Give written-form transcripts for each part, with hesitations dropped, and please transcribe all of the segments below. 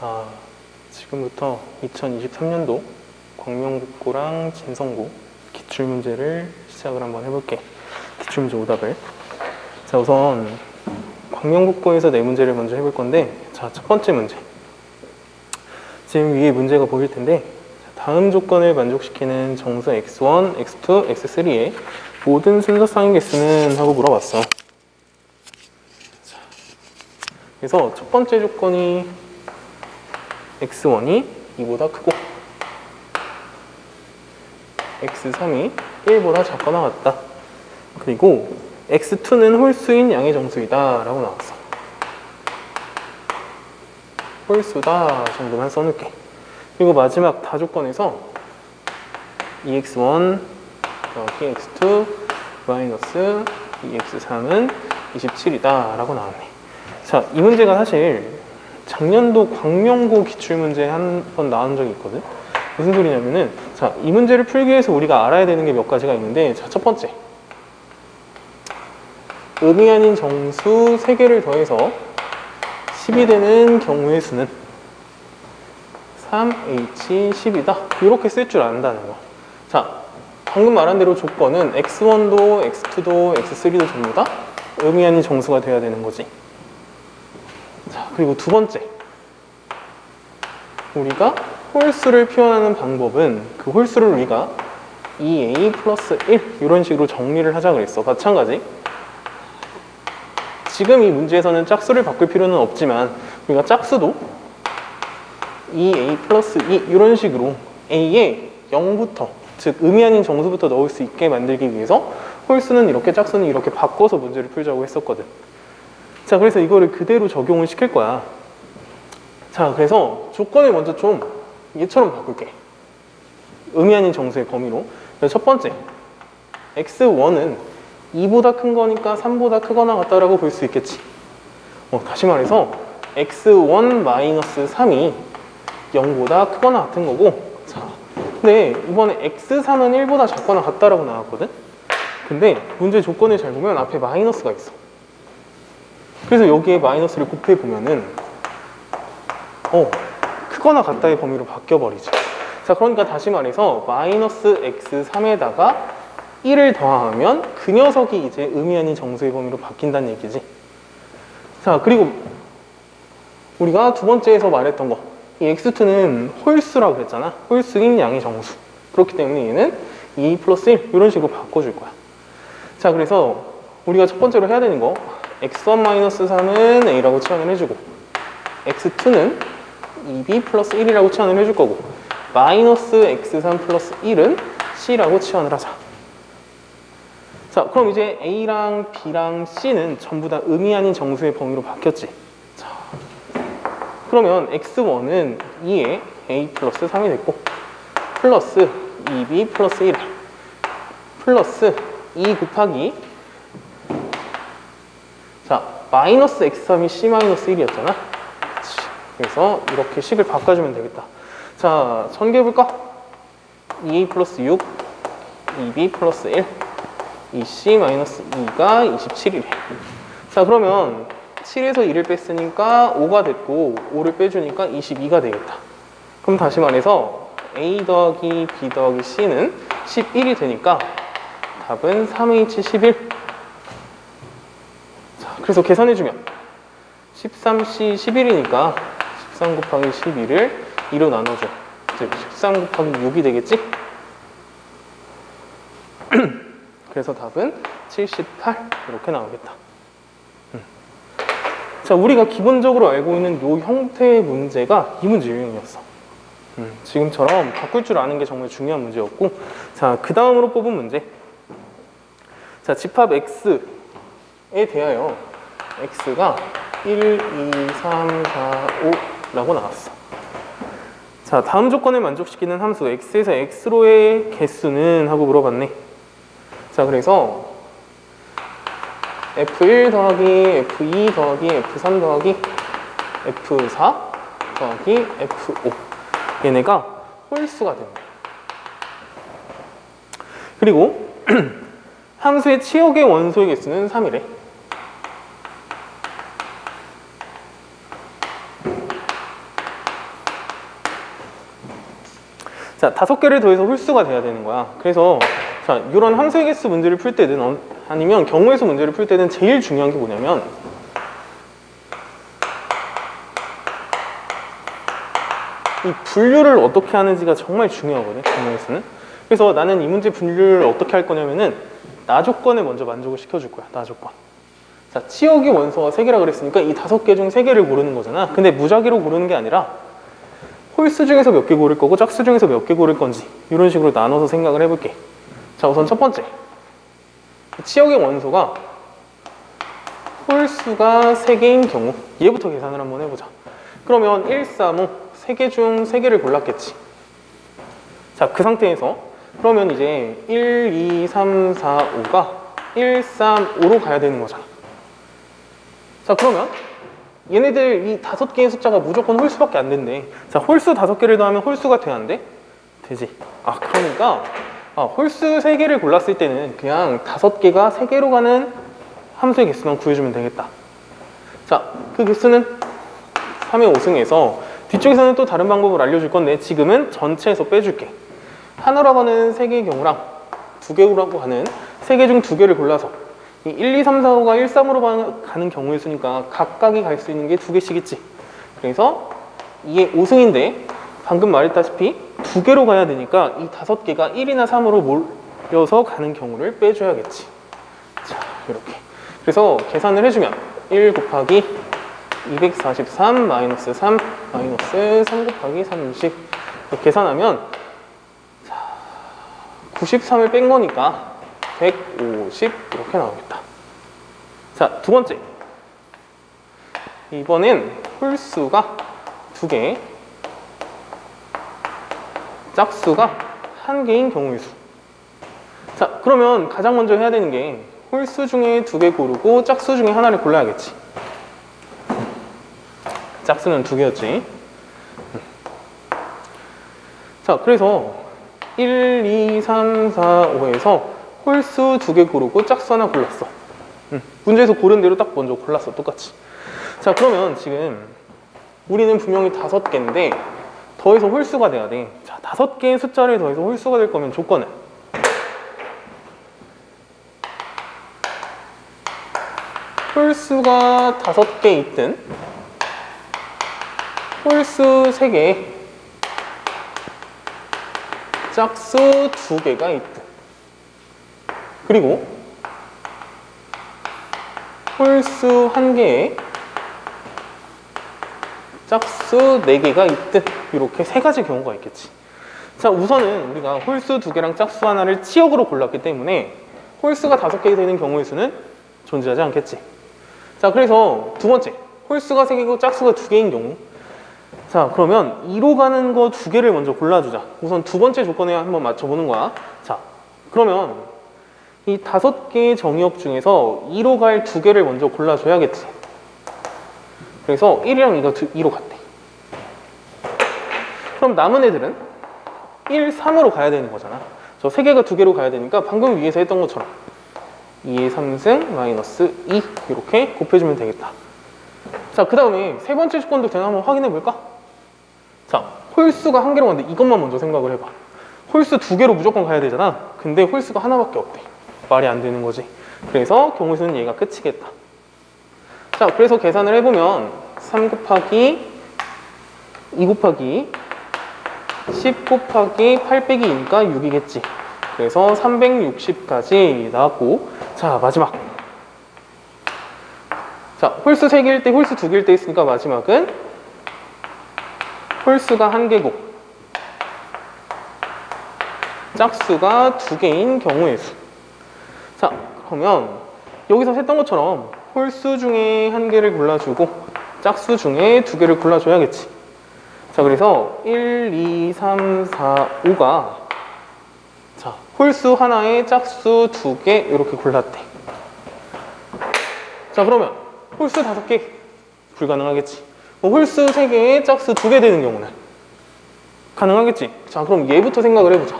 자, 지금부터 2023년도 광명국고랑 진성고 기출문제를 시작을 한번 해볼게. 기출문제 오답을. 자, 우선 광명국고에서 네 문제를 먼저 해볼 건데, 자, 첫 번째 문제. 지금 위에 문제가 보일 텐데, 다음 조건을 만족시키는 정수 x1, x2, x3의 모든 순서쌍의 개수는 하고 물어봤어. 자, 그래서 첫 번째 조건이 x1이 2보다 크고 x3이 1보다 작거나 같다. 그리고 x2는 홀수인 양의 정수이다 라고 나왔어. 홀수다 정도만 써놓을게. 그리고 마지막 다조건에서 2x1 더하기 x2 마이너스 2x3은 27이다 라고 나왔네. 자, 이 문제가 사실 작년도 광명고 기출문제 한 번 나온 적이 있거든. 무슨 소리냐면은, 자, 이 문제를 풀기 위해서 우리가 알아야 되는 게 몇 가지가 있는데, 자, 첫 번째, 음이 아닌 정수 3개를 더해서 10이 되는 경우의 수는 3H10이다 이렇게 쓸 줄 안다는 거. 자, 방금 말한 대로 조건은 x1도 x2도 x3도 전부 다 음이 아닌 정수가 돼야 되는 거지. 자, 그리고 두 번째, 우리가 홀수를 표현하는 방법은 그 홀수를 우리가 2a 플러스 1 이런 식으로 정리를 하자 그랬어. 마찬가지. 지금 이 문제에서는 짝수를 바꿀 필요는 없지만 우리가 짝수도 2a 플러스 2 이런 식으로 a에 0부터, 즉 음이 아닌 정수부터 넣을 수 있게 만들기 위해서 홀수는 이렇게, 짝수는 이렇게 바꿔서 문제를 풀자고 했었거든. 자, 그래서 이거를 그대로 적용을 시킬 거야. 자, 그래서 조건을 먼저 좀 얘처럼 바꿀게. 음이 아닌 정수의 범위로. 첫 번째, x1은 2보다 큰 거니까 3보다 크거나 같다라고 볼 수 있겠지. 다시 말해서 x1 마이너스 3이 0보다 크거나 같은 거고. 자, 근데 이번에 x3은 1보다 작거나 같다라고 나왔거든. 근데 문제 조건을 잘 보면 앞에 마이너스가 있어. 그래서 여기에 마이너스를 곱해 보면은 크거나 같다의 범위로 바뀌어버리죠. 자, 그러니까 다시 말해서 마이너스 x3에다가 1을 더하면 그 녀석이 이제 음이 아닌 정수의 범위로 바뀐다는 얘기지. 자, 그리고 우리가 두 번째에서 말했던 거, 이 x2는 홀수라고 그랬잖아. 홀수인 양의 정수. 그렇기 때문에 얘는 2 플러스 1 이런 식으로 바꿔줄 거야. 자, 그래서 우리가 첫 번째로 해야 되는 거, x1 마이너스 3은 a라고 치환을 해주고 x2는 2b 플러스 1이라고 치환을 해줄 거고 마이너스 x3 플러스 1은 c라고 치환을 하자. 자, 그럼 이제 a랑 b랑 c는 전부 다 음이 아닌 정수의 범위로 바뀌었지. 자, 그러면 x1은 2에 a 플러스 3이 됐고 플러스 2b 플러스 1 플러스 2 곱하기, 자, 마이너스 x3이 c 마이너스 1이었잖아. 그래서 이렇게 식을 바꿔주면 되겠다. 자, 전개해볼까? 2a 플러스 6, 2b 플러스 1, 2c 마이너스 2가 27이래. 자, 그러면 7에서 2를 뺐으니까 5가 됐고 5를 빼주니까 22가 되겠다. 그럼 다시 말해서 a 더하기 b 더하기 c는 11이 되니까 답은 3h11. 자, 그래서 계산해주면 13c 11이니까 13 곱하기 12를 2로 나눠줘. 즉 13 곱하기 6이 되겠지? 그래서 답은 78 이렇게 나오겠다. 자, 우리가 기본적으로 알고 있는 이 형태의 문제가 이 문제 유형이었어. 지금처럼 바꿀 줄 아는 게 정말 중요한 문제였고, 자, 그 다음으로 뽑은 문제. 자, 집합 x에 대하여 x가 1, 2, 3, 4, 5라고 나왔어. 자, 다음 조건을 만족시키는 함수 x에서 x로의 개수는 하고 물어봤네. 자, 그래서 f1 더하기 f2 더하기 f3 더하기 f4 더하기 f5 얘네가 홀수가 됩니다. 그리고 함수의 치역의 원소의 개수는 3이래. 자, 5개를 더해서 홀수가 돼야 되는 거야. 그래서 자, 이런 함수의 개수 문제를 풀 때든 아니면 경우의 수 문제를 풀 때는 제일 중요한 게 뭐냐면 이 분류를 어떻게 하는지가 정말 중요하거든, 경우의 수는. 그래서 나는 이 문제 분류를 어떻게 할 거냐면은 나 조건에 먼저 만족을 시켜줄 거야, 나 조건. 자, 치역이 원소가 3개라 그랬으니까 이 5개 중 3개를 고르는 거잖아. 근데 무작위로 고르는 게 아니라 홀수 중에서 몇 개 고를 거고 짝수 중에서 몇 개 고를 건지 이런 식으로 나눠서 생각을 해볼게. 자, 우선 첫 번째, 치역의 원소가 홀수가 3개인 경우 얘부터 계산을 한번 해보자. 그러면 1, 3, 5 3개 중 3개를 골랐겠지. 자, 그 상태에서 그러면 이제 1, 2, 3, 4, 5가 1, 3, 5로 가야 되는 거잖아. 자, 그러면 얘네들 이 5개의 숫자가 무조건 홀수밖에 안 된대. 자, 홀수 5개를 더하면 홀수가 돼야 안 돼? 되지. 아, 그러니까 홀수 3개를 골랐을 때는 그냥 5개가 3개로 가는 함수의 개수만 구해주면 되겠다. 자, 그 개수는 3의 5승에서 뒤쪽에서는 또 다른 방법을 알려줄 건데 지금은 전체에서 빼줄게. 하나로 가는 3개의 경우랑 2개로 가는 3개 중 2개를 골라서 이 1, 2, 3, 4, 5가 1, 3으로 가는 경우의 수니까 각각이 갈 수 있는 게 2개씩 있지. 그래서 이게 5승인데 방금 말했다시피 2개로 가야 되니까 이 5개가 1이나 3으로 몰려서 가는 경우를 빼줘야겠지. 자, 이렇게. 그래서 계산을 해주면 1 곱하기 243 마이너스 3 마이너스 3 곱하기 30 계산하면 93을 뺀 거니까 150 이렇게 나오겠다. 자, 두 번째, 이번엔 홀수가 2개, 짝수가 1개인 경우의 수. 자, 그러면 가장 먼저 해야 되는 게 홀수 중에 2개 고르고 짝수 중에 하나를 골라야겠지. 짝수는 2개였지. 자, 그래서 1, 2, 3, 4, 5에서 홀수 2개 고르고 짝수 하나 골랐어. 문제에서 고른 대로 딱 먼저 골랐어, 똑같이. 자, 그러면 지금 우리는 분명히 5개인데 더해서 홀수가 돼야 돼. 자, 5개의 숫자를 더해서 홀수가 될 거면 조건은 홀수가 5개 있든 홀수 3개, 짝수 2개가 있든, 그리고 홀수 1개에 짝수 4개가 있든 이렇게 3가지 경우가 있겠지. 자, 우선은 우리가 홀수 2개랑 짝수 하나를 치역으로 골랐기 때문에 홀수가 5개 되는 경우의 수는 존재하지 않겠지. 자, 그래서 두 번째, 홀수가 3개고 짝수가 2개인 경우. 자, 그러면 2로 가는 거 2개를 먼저 골라주자. 우선 두 번째 조건에 한번 맞춰보는 거야. 자, 그러면 이 5개의 정의역 중에서 2로 갈 2개를 먼저 골라줘야겠지. 그래서 1이랑 2가 2로 갔대. 그럼 남은 애들은 1, 3으로 가야 되는 거잖아. 저 3개가 2개로 가야 되니까 방금 위에서 했던 것처럼 2의 3승 마이너스 2 이렇게 곱해주면 되겠다. 자, 그 다음에 세 번째 조건도 그냥 한번 확인해 볼까? 자, 홀수가 1개로 갔는데 이것만 먼저 생각을 해봐. 홀수 2개로 무조건 가야 되잖아. 근데 홀수가 하나밖에 없대. 말이 안 되는 거지. 그래서 경우수는 얘가 끝이겠다. 자, 그래서 계산을 해보면 3 곱하기 2 곱하기 10 곱하기 8 빼기 2니까 6이겠지. 그래서 360까지 나왔고, 자, 마지막. 자, 홀수 3개일 때, 홀수 2개일 때 있으니까 마지막은 홀수가 1개고 짝수가 2개인 경우의 수. 자, 그러면 여기서 했던 것처럼 홀수 중에 1개를 골라주고 짝수 중에 2개를 골라줘야겠지. 자, 그래서 1, 2, 3, 4, 5가 자, 홀수 하나에 짝수 2개 이렇게 골랐대. 자, 그러면 홀수 5개 불가능하겠지. 홀수 3개에 짝수 2개 되는 경우는 가능하겠지. 자, 그럼 얘부터 생각을 해보자.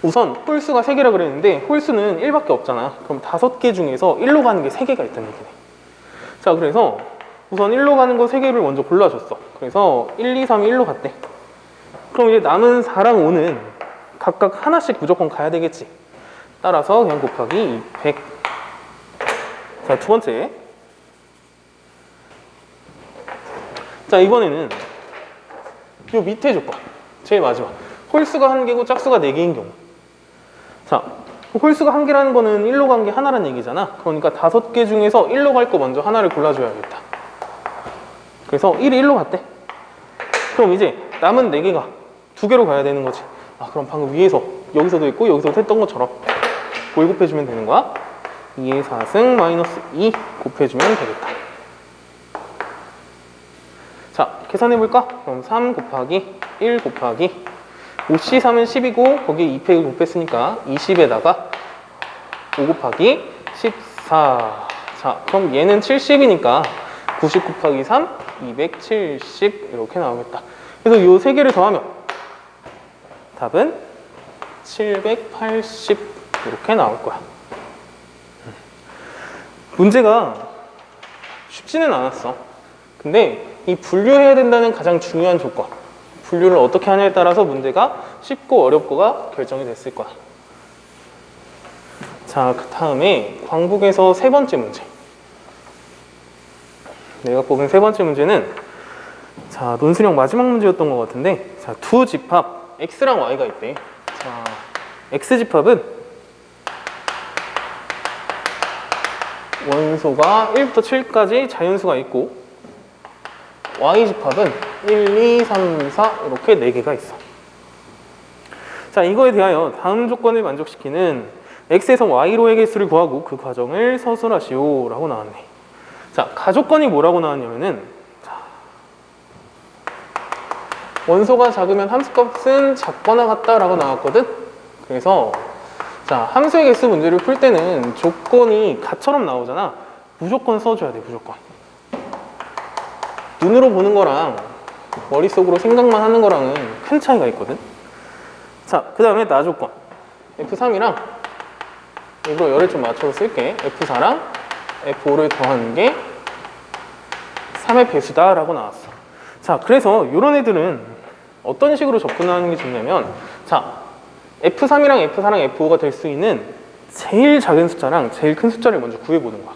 우선 홀수가 3개라 그랬는데 홀수는 1밖에 없잖아. 그럼 5개 중에서 1로 가는 게 3개가 있다는 얘기네. 자, 그래서 우선 1로 가는 거 3개를 먼저 골라줬어. 그래서 1, 2, 3이 1로 갔대. 그럼 이제 남은 4랑 5는 각각 하나씩 무조건 가야 되겠지. 따라서 그냥 곱하기 200. 자, 두 번째. 자, 이번에는 요 밑에 조건. 제일 마지막. 홀수가 1개고 짝수가 4개인 경우. 자, 홀수가 1개라는 거는 1로 간 게 하나란 얘기잖아. 그러니까 5개 중에서 1로 갈 거 먼저 하나를 골라줘야겠다. 그래서 1이 1로 갔대. 그럼 이제 남은 4개가 2개로 가야 되는 거지. 아, 그럼 방금 위에서 여기서도 있고 여기서도 했던 것처럼 뭘 곱해주면 되는 거야? 2의 4승 마이너스 2 곱해주면 되겠다. 자, 계산해볼까? 그럼 3 곱하기 1 곱하기 5C3은 10이고 거기에 2팩을 곱했으니까 20에다가 5 곱하기 14. 자, 그럼 얘는 70이니까 90 곱하기 3, 270 이렇게 나오겠다. 그래서 이 세 개를 더하면 답은 780 이렇게 나올 거야. 문제가 쉽지는 않았어. 근데 이 분류해야 된다는 가장 중요한 조건, 분류를 어떻게 하냐에 따라서 문제가 쉽고 어렵고가 결정이 됐을 거야. 자, 그 다음에 광북에서 세 번째 문제. 내가 뽑은 세 번째 문제는 자, 논술형 마지막 문제였던 것 같은데, 자, 두 집합 x랑 y가 있대. 자, x 집합은 원소가 1부터 7까지 자연수가 있고 y 집합은 1, 2, 3, 4 이렇게 4개가 있어. 자, 이거에 대하여 다음 조건을 만족시키는 x에서 y로의 개수를 구하고 그 과정을 서술하시오 라고 나왔네. 자, 가조건이 뭐라고 나왔냐면은, 자, 원소가 작으면 함수값은 작거나 같다 라고 나왔거든. 그래서 자, 함수의 개수 문제를 풀 때는 조건이 가처럼 나오잖아. 무조건 써줘야 돼, 무조건. 눈으로 보는 거랑 머릿속으로 생각만 하는 거랑은 큰 차이가 있거든. 자, 그 다음에 나 조건 F3이랑 일부러 열을 좀 맞춰서 쓸게. F4랑 F5를 더하는 게 3의 배수다 라고 나왔어. 자, 그래서 이런 애들은 어떤 식으로 접근하는 게 좋냐면, 자, F3이랑 F4랑 F5가 될 수 있는 제일 작은 숫자랑 제일 큰 숫자를 먼저 구해보는 거야.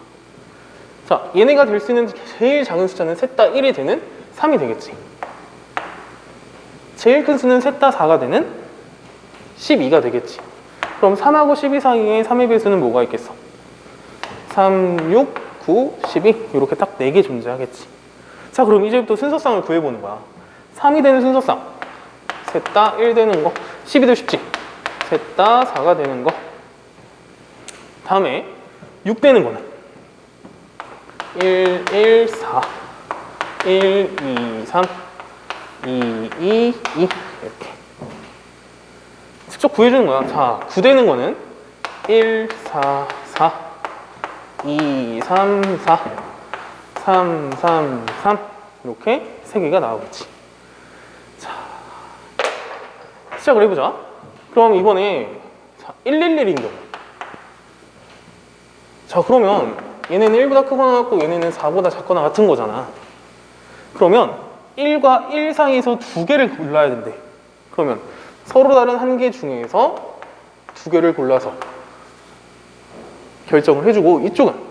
자, 얘네가 될 수 있는 제일 작은 숫자는 셋 다 1이 되는 3이 되겠지. 제일 큰 수는 셋 다 4가 되는 12가 되겠지. 그럼 3하고 12 사이에 3의 배수는 뭐가 있겠어? 3, 6, 9, 12 이렇게 딱 4개 존재하겠지. 자, 그럼 이제부터 순서쌍을 구해보는 거야. 3이 되는 순서쌍, 셋 다 1 되는 거. 12도 쉽지? 셋 다 4가 되는 거. 다음에 6 되는 거는 1, 1, 4 1, 2, 3 2, 2, 2 이렇게 직접 구해주는 거야. 자, 9 되는 거는 1, 4, 4 2, 3, 4 3, 3, 3 이렇게 3개가 나오겠지. 자, 시작을 해보자. 그럼 이번에 111인 경우, 자, 그러면 얘네는 1보다 크거나 같고 얘네는 4보다 작거나 같은 거잖아. 그러면 1과 1 사이에서 2개를 골라야 된대. 그러면 서로 다른 한 개 중에서 2개를 골라서 결정을 해주고, 이쪽은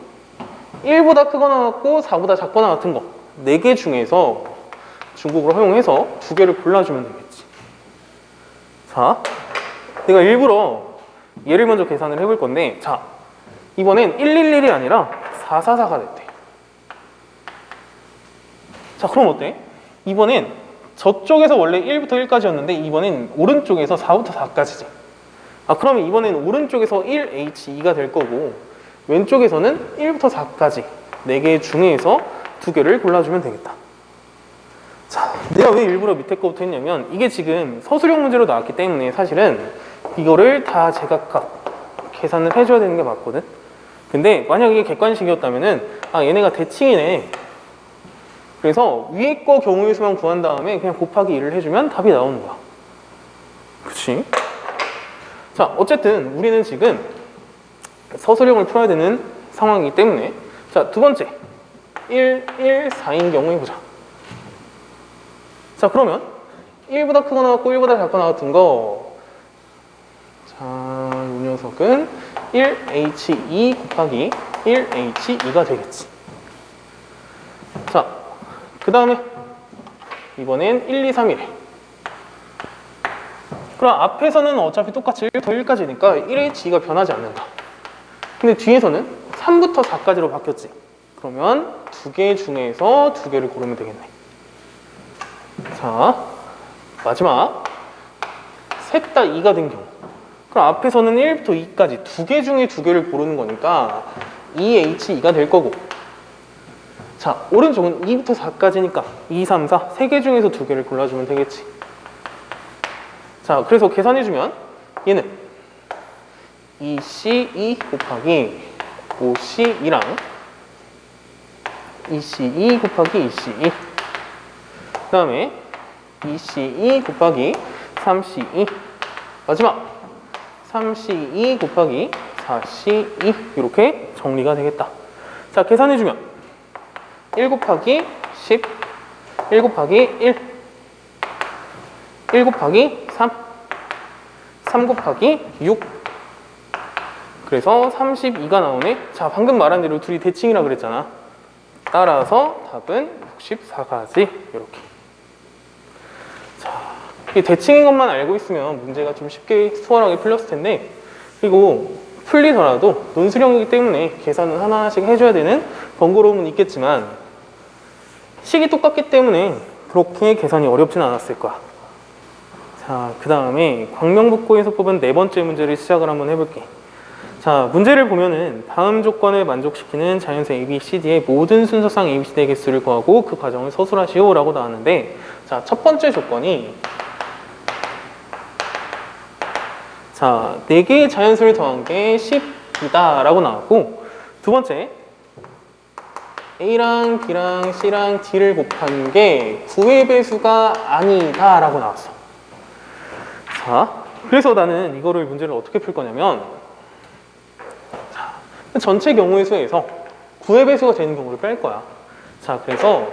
1보다 크거나 같고 4보다 작거나 같은 거 4개 중에서 중국어로 허용해서 2개를 골라주면 되겠지. 자, 내가 일부러 얘를 먼저 계산을 해볼 건데, 자, 이번엔 111이 아니라 444가 됐대. 자, 그럼 어때? 이번엔 저쪽에서 원래 1부터 1까지였는데 이번엔 오른쪽에서 4부터 4까지지. 아, 그러면 이번엔 오른쪽에서 1H2가 될 거고 왼쪽에서는 1부터 4까지 4개 중에서 2개를 골라주면 되겠다. 자, 내가 왜 일부러 밑에 거부터 했냐면, 이게 지금 서술형 문제로 나왔기 때문에 사실은 이거를 다 제각각 계산을 해줘야 되는 게 맞거든. 근데 만약 이게 객관식이었다면은, 아, 얘네가 대칭이네. 그래서 위에 거 경우의 수만 구한 다음에 그냥 곱하기 1을 해주면 답이 나오는 거야. 그치? 자, 어쨌든 우리는 지금 서술형을 풀어야 되는 상황이기 때문에, 자, 두 번째 1, 1, 4인 경우 해보자. 자, 그러면 1보다 크거 나왔고 1보다 작거 나왔던 거. 자, 이 녀석은 1H2 곱하기 1H2가 되겠지. 자, 그 다음에 이번엔 1, 2, 3이래. 그럼 앞에서는 어차피 똑같이 1부터 1까지니까 1H2가 변하지 않는다. 근데 뒤에서는 3부터 4까지로 바뀌었지. 그러면 두 개 중에서 두 개를 고르면 되겠네. 자, 마지막 셋 다 2가 된 경우. 그럼 앞에서는 1부터 2까지 두 개 중에 두 개를 고르는 거니까 2H2가 될 거고, 자, 오른쪽은 2부터 4까지니까 2, 3, 4 세 개 중에서 두 개를 골라주면 되겠지. 자, 그래서 계산해주면 얘는 2C2 곱하기 5C2랑 2C2 곱하기 2C2, 그 다음에 2C2 곱하기 3C2, 마지막 3C2 곱하기 4C2, 이렇게 정리가 되겠다. 자, 계산해주면 1 곱하기 10, 1 곱하기 1, 1 곱하기 3, 3 곱하기 6, 그래서 32가 나오네. 자, 방금 말한 대로 둘이 대칭이라 그랬잖아. 따라서 답은 64가지. 이렇게. 자, 이 대칭인 것만 알고 있으면 문제가 좀 쉽게 수월하게 풀렸을 텐데, 그리고 풀리더라도 논술형이기 때문에 계산은 하나하나씩 해줘야 되는 번거로움은 있겠지만 식이 똑같기 때문에 그렇게 계산이 어렵진 않았을 거야. 자, 그 다음에 광명북고에서 뽑은 네 번째 문제를 시작을 한번 해볼게. 자, 문제를 보면은 다음 조건을 만족시키는 자연수 ABCD의 모든 순서상 ABCD의 개수를 구하고 그 과정을 서술하시오 라고 나왔는데, 자, 첫 번째 조건이, 자, 4개의 자연수를 더한 게 10이다 라고 나왔고, 두 번째 A랑 B랑 C랑 D를 곱한 게 9의 배수가 아니다 라고 나왔어. 자, 그래서 나는 이거를 문제를 어떻게 풀 거냐면, 자, 전체 경우의 수에서 9의 배수가 되는 경우를 뺄 거야. 자, 그래서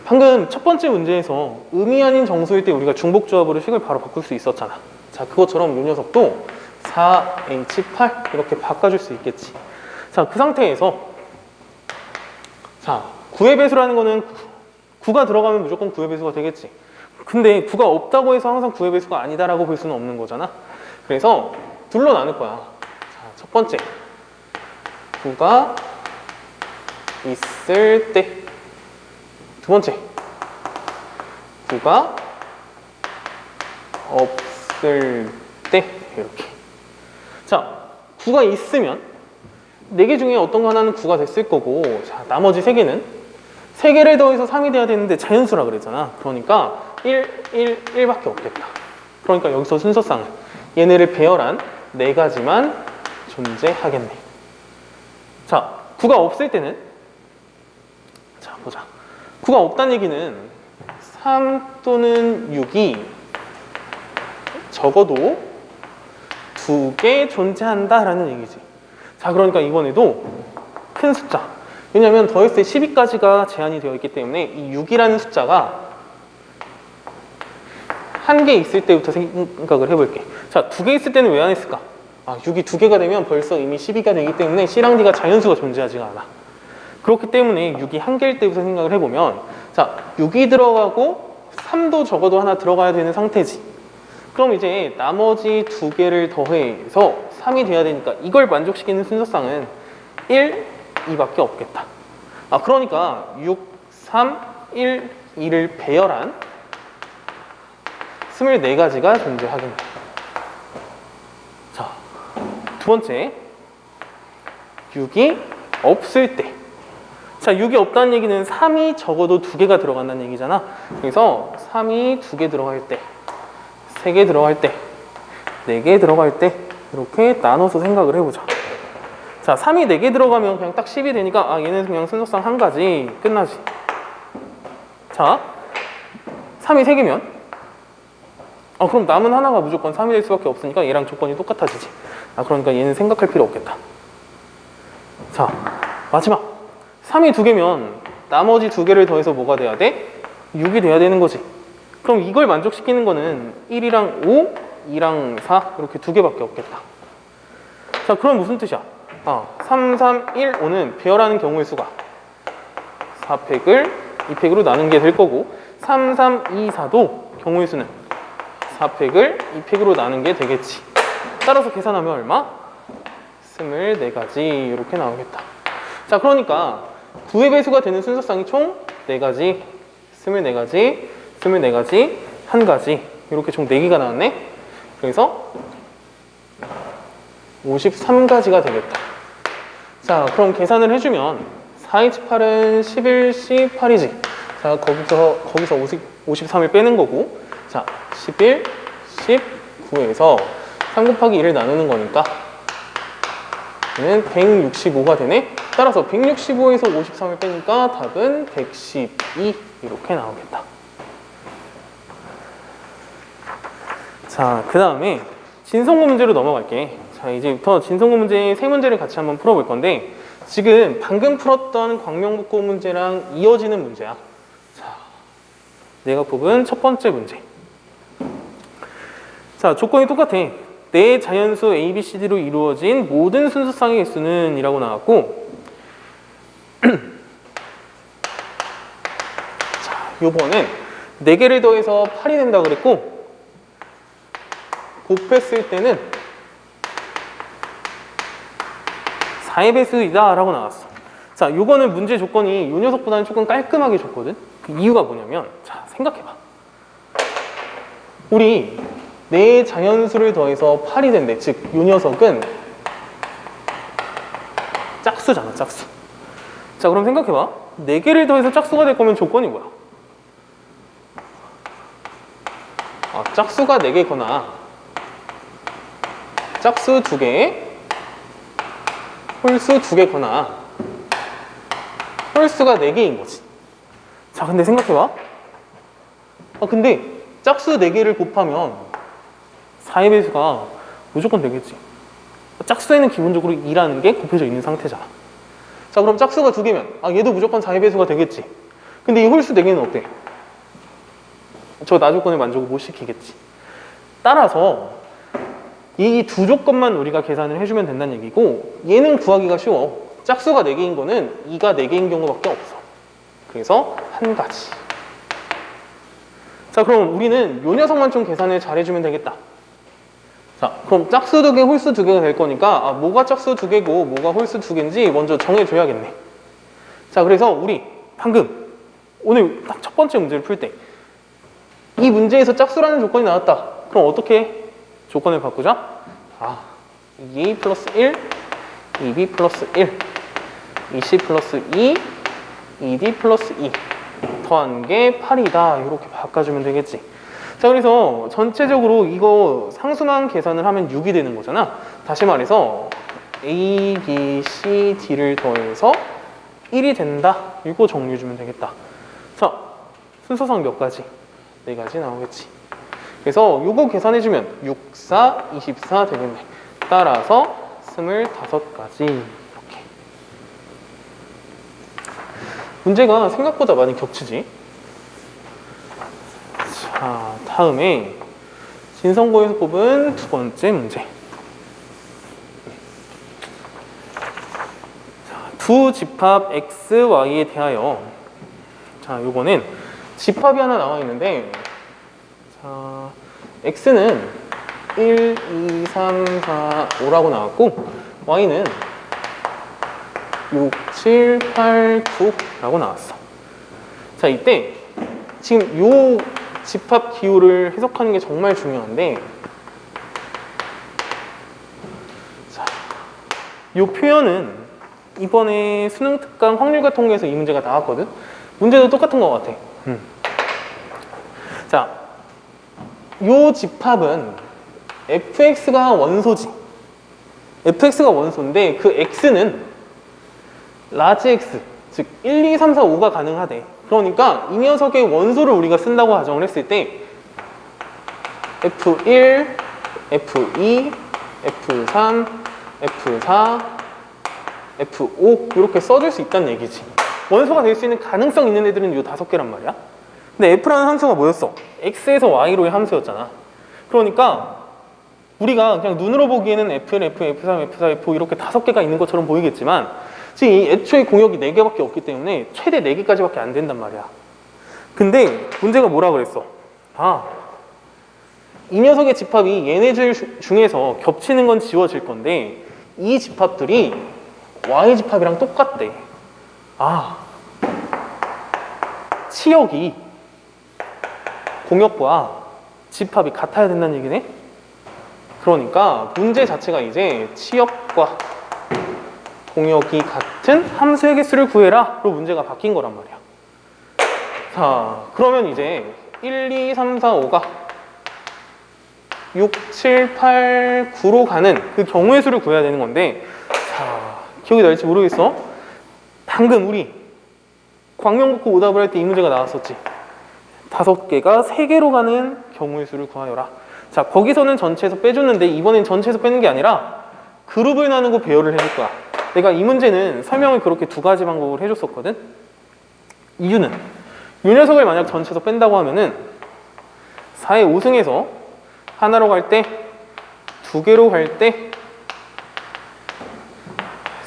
방금 첫 번째 문제에서 음이 아닌 정수일 때 우리가 중복조합으로 식을 바로 바꿀 수 있었잖아. 자, 그것처럼 이 녀석도 4H8 이렇게 바꿔줄 수 있겠지. 자, 그 상태에서 자, 9의 배수라는 거는 9가 들어가면 무조건 9의 배수가 되겠지. 근데 9가 없다고 해서 항상 9의 배수가 아니다라고 볼 수는 없는 거잖아. 그래서 둘로 나눌 거야. 자, 첫 번째 9가 있을 때, 두 번째 9가 없을 때, 이렇게. 자, 9가 있으면 4개 중에 어떤 거 하나는 9가 됐을 거고, 자, 나머지 3개는 3개를 더해서 3이 돼야 되는데 자연수라 그랬잖아. 그러니까 1, 1, 1밖에 없겠다. 그러니까 여기서 순서상은 얘네를 배열한 4가지만 존재하겠네. 자, 9가 없을 때는, 자, 보자. 9가 없다는 얘기는 3 또는 6이 적어도 2개 존재한다라는 얘기지. 자, 그러니까 이번에도 큰 숫자. 왜냐면 더했을 때 12까지가 제한이 되어 있기 때문에 이 6이라는 숫자가 한 개 있을 때부터 생각을 해볼게. 자, 2개 있을 때는 왜 안 했을까? 아, 6이 2개가 되면 벌써 이미 12가 되기 때문에 C랑 D가 자연수가 존재하지가 않아. 그렇기 때문에 6이 한 개일 때부터 생각을 해보면, 자, 6이 들어가고 3도 적어도 하나 들어가야 되는 상태지. 그럼 이제 나머지 2개를 더해서 3이 돼야 되니까 이걸 만족시키는 순서상은 1, 2밖에 없겠다. 아, 그러니까 6, 3, 1, 2를 배열한 24가지가 존재하겠네. 자, 두 번째 6이 없을 때. 자, 6이 없다는 얘기는 3이 적어도 2개가 들어간다는 얘기잖아. 그래서 3이 2개 들어갈 때, 3개 들어갈 때, 4개 들어갈 때 이렇게 나눠서 생각을 해보자. 자, 3이 4개 들어가면 그냥 딱 10이 되니까 아, 얘는 그냥 순서상 한 가지, 끝나지. 자, 3이 3개면 그럼 남은 하나가 무조건 3이 될 수밖에 없으니까 얘랑 조건이 똑같아지지. 아, 그러니까 얘는 생각할 필요 없겠다. 자, 마지막 3이 2개면 나머지 2개를 더해서 뭐가 돼야 돼? 6이 돼야 되는 거지. 그럼 이걸 만족시키는 거는 1이랑 5, 2랑 4 이렇게 두 개밖에 없겠다. 자, 그럼 무슨 뜻이야? 3, 3, 1, 5는 배열하는 경우의 수가 4팩을 2팩으로 나눈 게 될 거고 3, 3, 2, 4도 경우의 수는 4팩을 2팩으로 나눈 게 되겠지. 따라서 계산하면 얼마? 24가지 이렇게 나오겠다. 자, 그러니까 9의 배수가 되는 순서쌍이 총 4가지, 24가지, 24가지, 1가지 이렇게 총 4개가 나왔네. 그래서 53가지가 되겠다. 자, 그럼 계산을 해주면 428은 11, 18이지. 자, 거기서 53을 빼는 거고, 자, 11, 19에서 3 곱하기 1을 나누는 거니까 얘는 165가 되네. 따라서 165에서 53을 빼니까 답은 112 이렇게 나오겠다. 자, 그 다음에 진성고 문제로 넘어갈게. 자, 이제부터 진성고 문제 3문제를 같이 한번 풀어볼 건데 지금 방금 풀었던 광명북고 문제랑 이어지는 문제야. 자, 내가 뽑은 첫 번째 문제. 자, 조건이 똑같아. 네 자연수 A, B, C, D로 이루어진 모든 순서쌍의 개수는 이라고 나왔고 자, 요번엔 4개를 더해서 8이 된다 그랬고 곱했을 때는 4의 배수이다 라고 나왔어. 자, 요거는 문제 조건이 요 녀석보다는 조금 깔끔하게 줬거든. 그 이유가 뭐냐면 자, 생각해봐. 우리 네 자연수를 더해서 8이 된대. 즉, 요 녀석은 짝수잖아, 짝수. 자, 그럼 생각해봐. 4개를 더해서 짝수가 될 거면 조건이 뭐야? 짝수가 4개거나 짝수 2개, 홀수 2개거나 홀수가 4개인 거지. 자, 근데 생각해봐. 근데 짝수 4개를 곱하면 4의 배수가 무조건 되겠지. 짝수에는 기본적으로 2라는 게 곱해져 있는 상태잖아. 자, 그럼 짝수가 2개면 얘도 무조건 4의 배수가 되겠지. 근데 이 홀수 4개는 어때? 저 나조건의 만족을 못 시키겠지. 따라서 이 두 조건만 우리가 계산을 해주면 된다는 얘기고 얘는 구하기가 쉬워. 짝수가 4개인 거는 2가 4개인 경우밖에 없어. 그래서 1가지. 자, 그럼 우리는 요 녀석만 좀 계산을 잘 해주면 되겠다. 자, 그럼 짝수 2개, 홀수 2개가 될 거니까 뭐가 짝수 2개고 뭐가 홀수 2개인지 먼저 정해줘야겠네. 자, 그래서 우리 방금 오늘 딱 첫 번째 문제를 풀 때 이 문제에서 짝수라는 조건이 나왔다. 그럼 어떻게 조건을 바꾸자? 2a 플러스 1, 2b 플러스 1, 2c 플러스 2, 2d 플러스 2 더한 게 8이다. 이렇게 바꿔주면 되겠지. 자, 그래서 전체적으로 이거 상수만 계산을 하면 6이 되는 거잖아. 다시 말해서 A, B, C, D를 더해서 1이 된다. 이거 정리해주면 되겠다. 자, 순서상 몇 가지? 4가지 나오겠지. 그래서 이거 계산해주면 6, 4, 24 되겠네. 따라서 25가지. 이렇게. 문제가 생각보다 많이 겹치지? 자, 다음에 진성고에서 뽑은 두 번째 문제. 자, 두 집합 x, y에 대하여 자, 요거는 집합이 하나 나와 있는데 자, x는 1, 2, 3, 4, 5라고 나왔고 y는 6, 7, 8, 9라고 나왔어. 자, 이때 지금 요 집합 기호를 해석하는 게 정말 중요한데 자, 요 표현은 이번에 수능 특강 확률과 통계에서 이 문제가 나왔거든. 문제도 똑같은 것 같아. 자, 요 집합은 fx가 원소지. fx가 원소인데 그 x는 라지 x, 즉 1, 2, 3, 4, 5가 가능하대. 그러니까 이 녀석의 원소를 우리가 쓴다고 가정을 했을 때 F1, F2, F3, F4, F5 이렇게 써줄 수 있다는 얘기지. 원소가 될 수 있는 가능성 있는 애들은 이 5개란 말이야. 근데 f라는 함수가 뭐였어? x에서 y로의 함수였잖아. 그러니까 우리가 그냥 눈으로 보기에는 f1, f2, f3, f4, f5 이렇게 5개가 있는 것처럼 보이겠지만 지금 이 애초에 공역이 4개밖에 없기 때문에 최대 4개까지밖에 안 된단 말이야. 근데 문제가 뭐라 그랬어? 이 녀석의 집합이 얘네 중에서 겹치는 건 지워질 건데 이 집합들이 y 집합이랑 똑같대. 치역이 공역과 집합이 같아야 된다는 얘기네? 그러니까 문제 자체가 이제 치역과 공역이 같은 함수의 개수를 구해라 로 문제가 바뀐 거란 말이야. 자, 그러면 이제 1, 2, 3, 4, 5가 6, 7, 8, 9로 가는 그 경우의 수를 구해야 되는 건데, 자, 기억이 날지 모르겠어? 방금 우리 광명국고 오답을 할 때 이 문제가 나왔었지. 5개가 3개로 가는 경우의 수를 구하여라. 자, 거기서는 전체에서 빼줬는데 이번엔 전체에서 빼는 게 아니라 그룹을 나누고 배열을 해줄 거야. 내가 이 문제는 설명을 그렇게 2가지 방법을 해줬었거든. 이유는 이 녀석을 만약 전체에서 뺀다고 하면은 4의 5승에서 하나로 갈 때, 2개로 갈 때,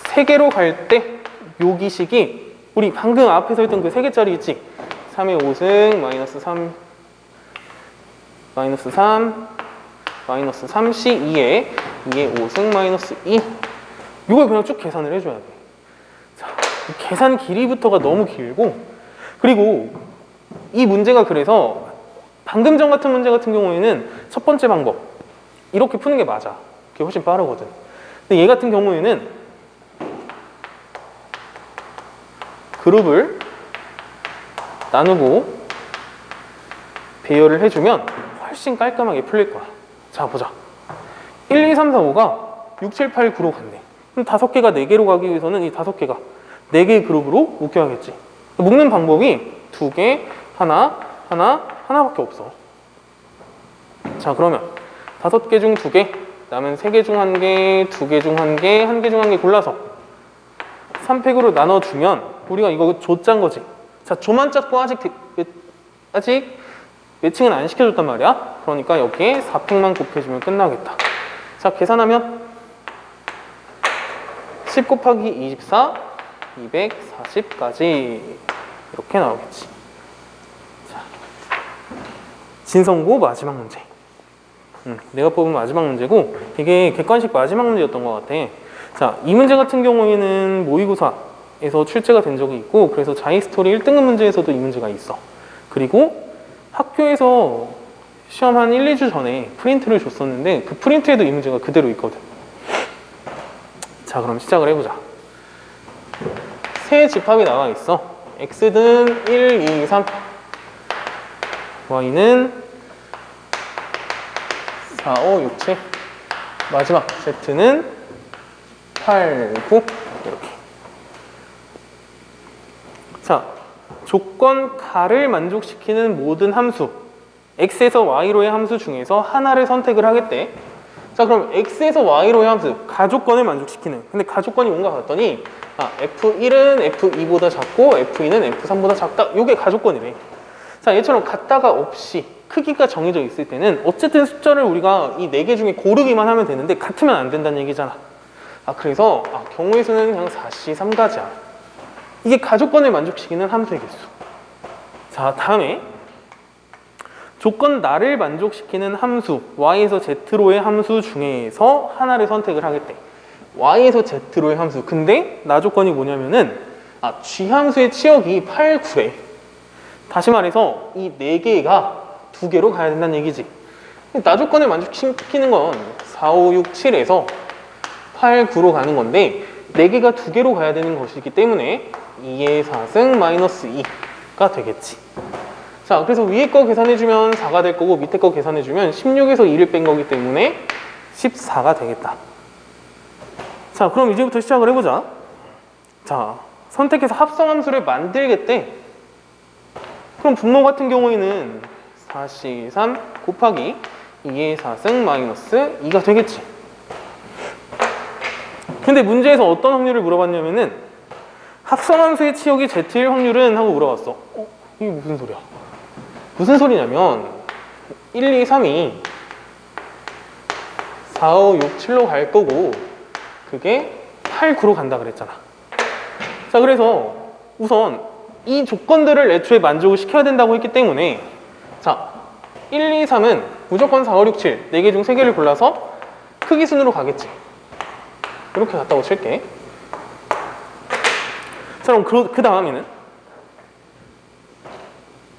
3개로 갈 때 요기식이 우리 방금 앞에서 했던 그 3개짜리 있지? 3의 5승, 마이너스 3, 마이너스 3, 마이너스 3C 2의 5승, 마이너스 2. 이걸 그냥 쭉 계산을 해줘야 돼. 자, 계산 길이부터가 너무 길고, 그리고 이 문제가 그래서 방금 전 같은 문제 같은 경우에는 첫 번째 방법 이렇게 푸는 게 맞아. 그게 훨씬 빠르거든. 근데 얘 같은 경우에는 그룹을 나누고 배열을 해주면 훨씬 깔끔하게 풀릴 거야. 자, 보자. 1, 2, 3, 4, 5가 6, 7, 8, 9로 갔네. 그럼 5개가 4개로 가기 위해서는 이 5개가 4개의 그룹으로 묶여야겠지. 묶는 방법이 2개, 하나밖에 없어. 자, 그러면 5개 중 2개, 남은 3개 중 1개, 2개 중 1개, 1개 중 1개 골라서 3팩으로 나눠주면 우리가 이거 조짠 거지. 자, 조만 짰고 아직 매칭은 안 시켜줬단 말이야. 그러니까 여기에 4팩만 곱해주면 끝나겠다. 자, 계산하면 10 곱하기 24, 240까지 이렇게 나오겠지. 자, 진성고 마지막 문제. 내가 뽑은 마지막 문제고 이게 객관식 마지막 문제였던 것 같아. 자, 이 문제 같은 경우에는 모의고사에서 출제가 된 적이 있고 그래서 자이스토리 1등급 문제에서도 이 문제가 있어. 그리고 학교에서 시험 한 1, 2주 전에 프린트를 줬었는데 그 프린트에도 이 문제가 그대로 있거든. 자, 그럼 시작을 해보자. 세 집합이 나와 있어. x는 1, 2, 3, y는 4, 5, 6, 7, 마지막 z는 8, 9 이렇게. 자, 조건 가를 만족시키는 모든 함수 x에서 y로의 함수 중에서 하나를 선택을 하겠대. 자, 그럼 x에서 y로의 함수 가조건을 만족시키는, 근데 가조건이 뭔가 봤더니 f1은 f2보다 작고 f2는 f3보다 작다. 이게 가조건이래. 자, 얘처럼 같다가 없이 크기가 정해져 있을 때는 어쨌든 숫자를 우리가 이 4개 중에 고르기만 하면 되는데 같으면 안 된다는 얘기잖아. 그래서 경우의 수는 그냥 4C 3가지야. 이게 가조건을 만족시키는 함수의 개수. 자, 다음에 조건 나를 만족시키는 함수 y에서 z로의 함수 중에서 하나를 선택을 하겠대. y에서 z로의 함수. 근데 나 조건이 뭐냐면은 g 함수의 치역이 8, 9래. 다시 말해서 이 4개가 2개로 가야 된다는 얘기지. 나 조건을 만족시키는 건 4, 5, 6, 7에서 8, 9로 가는 건데 4개가 2개로 가야 되는 것이기 때문에 2의 4승 마이너스 2가 되겠지. 자, 그래서 위에 거 계산해주면 4가 될 거고 밑에 거 계산해주면 16에서 2를 뺀 거기 때문에 14가 되겠다. 자, 그럼 이제부터 시작을 해보자. 자, 선택해서 합성함수를 만들겠대. 그럼 분모 같은 경우에는 4C3 곱하기 2의 4승 마이너스 2가 되겠지. 근데 문제에서 어떤 확률을 물어봤냐면은 합성함수의 치역이 z일 확률은 하고 물어봤어. 이게 무슨 소리야? 무슨 소리냐면 1, 2, 3이 4, 5, 6, 7로 갈 거고 그게 8, 9로 간다 그랬잖아. 자, 그래서 우선 이 조건들을 애초에 만족을 시켜야 된다고 했기 때문에 자, 1, 2, 3은 무조건 4, 5, 6, 7 4개 중 3개를 골라서 크기 순으로 가겠지. 이렇게 갔다고 칠게. 자, 그럼 그 다음에는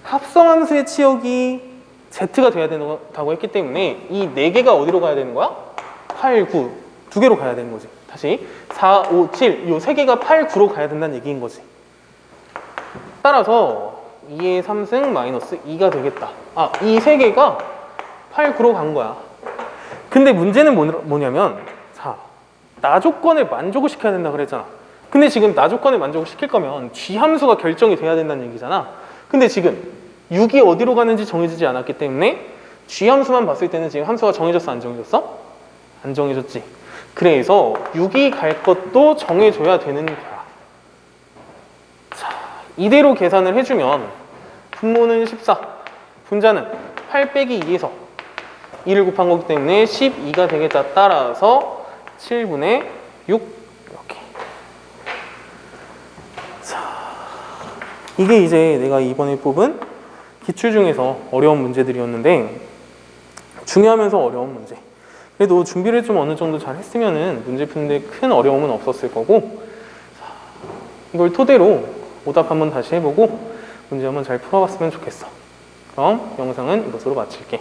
합성함수의 치역이 Z가 돼야 된다고 했기 때문에 이 4개가 어디로 가야 되는 거야? 8, 9 두 개로 가야 되는 거지. 다시 4, 5, 7 이 3개가 8, 9로 가야 된다는 얘기인 거지. 따라서 2의 3승 마이너스 2가 되겠다. 아, 이 3개가 8, 9로 간 거야. 근데 문제는 뭐냐면 자, 나 조건을 만족을 시켜야 된다 그랬잖아. 근데 지금 나 조건을 만족을 시킬 거면 G 함수가 결정이 돼야 된다는 얘기잖아. 근데 지금 6이 어디로 가는지 정해지지 않았기 때문에 G 함수만 봤을 때는 지금 함수가 정해졌어, 안 정해졌어? 안 정해졌지. 그래서 6이 갈 것도 정해줘야 되는 거야. 자, 이대로 계산을 해주면 분모는 14, 분자는 8 빼기 2에서 2를 곱한 거기 때문에 12가 되겠다. 따라서 7분의 6 이렇게. 자, 이게 이제 내가 이번에 뽑은 기출 중에서 어려운 문제들이었는데 중요하면서 어려운 문제. 그래도 준비를 좀 어느 정도 잘 했으면은 문제 푸는데 큰 어려움은 없었을 거고 자, 이걸 토대로 오답 한번 다시 해보고 문제 한번 잘 풀어봤으면 좋겠어. 그럼 영상은 이것으로 마칠게.